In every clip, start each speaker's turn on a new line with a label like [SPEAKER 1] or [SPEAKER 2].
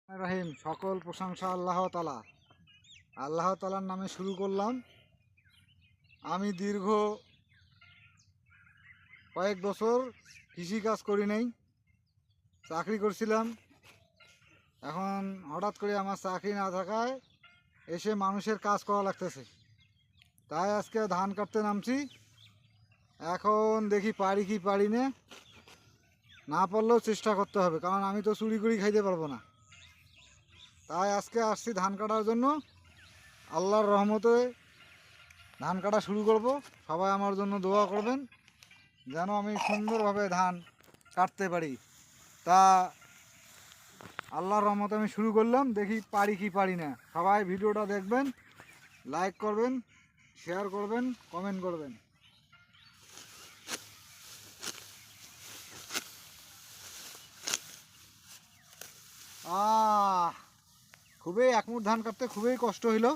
[SPEAKER 1] রহিম, সকল প্রশংসা আল্লাহ তাআলা। আল্লাহ তাআলার নামে শুরু করলাম। আমি দীর্ঘ কয়েক বছর কৃষিকাজ করি নাই, চাকরি করছিলাম। এখন হঠাৎ করে আমার চাকরি না থাকায় এসে মানুষের কাজ করা লাগতেছে, তাই আজকে ধান কাটতে নামছি। এখন দেখি পারি কি পারি না, না পারলেও চেষ্টা করতে হবে, কারণ আমি তো চুরি করে খাইতে পারবো না। তাই আজকে আসছি ধান কাটার জন্য। আল্লাহর রহমতে ধান কাটা শুরু করব। সবাই আমার জন্য দোয়া করবেন যেন আমি সুন্দরভাবে ধান কাটতে পারি। তা আল্লাহর রহমতে আমি শুরু করলাম, দেখি পারি কি পারি না। সবাই ভিডিওটা দেখবেন, লাইক করবেন, শেয়ার করবেন, কমেন্ট করবেন। খুবই একমুঠ ধান কাটতে খুবই কষ্ট হইল,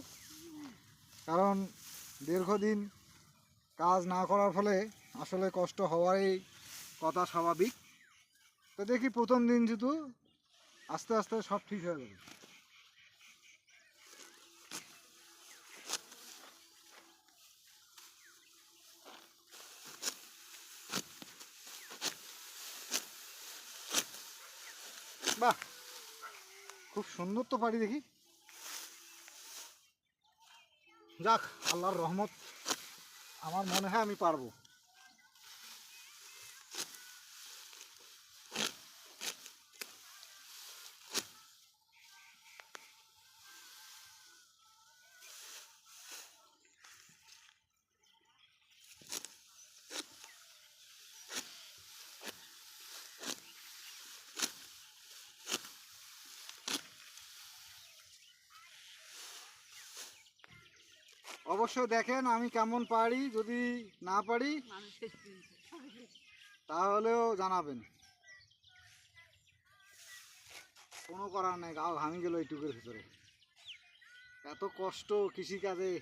[SPEAKER 1] কারণ দীর্ঘদিন কাজ না করার ফলে আসলে কষ্ট হওয়ারই কথা, স্বাভাবিক। তো দেখি প্রথম দিন যেহেতু, আস্তে আস্তে সব ঠিক হয়ে যাবে। বাহ, খুব সুন্দর তো পারি দেখি। যাক, আল্লাহর রহমত, আমার মনে হয় আমি পারবো। অবশ্যই দেখেন আমি কেমন পারি, যদি না পারি তাহলেও জানাবেন। কোনো করার নেই, গাও ঘামি গেল এইটুকুর ভিতরে। এত কষ্ট কৃষিকাজে,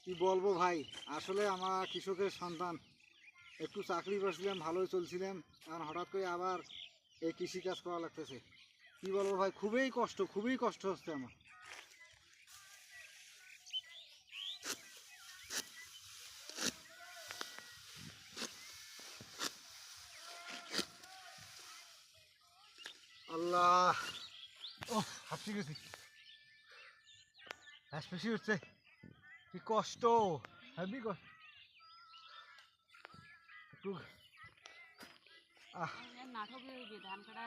[SPEAKER 1] কি বলবো ভাই। আসলে আমরা কৃষকের সন্তান, একটু চাকরি করছিলাম, ভালোই চলছিলাম, এখন হঠাৎ করে আবার এই কৃষিকাজ করা লাগতেছে। কি বলবো ভাই, খুবই কষ্ট হচ্ছে আমার। আল্লাহ, ও হাঁপসি গেছি, হাঁসফাঁসি হচ্ছে। কি কষ্ট, হেভি কষ্ট। একটু
[SPEAKER 2] নাটক ধান কাটা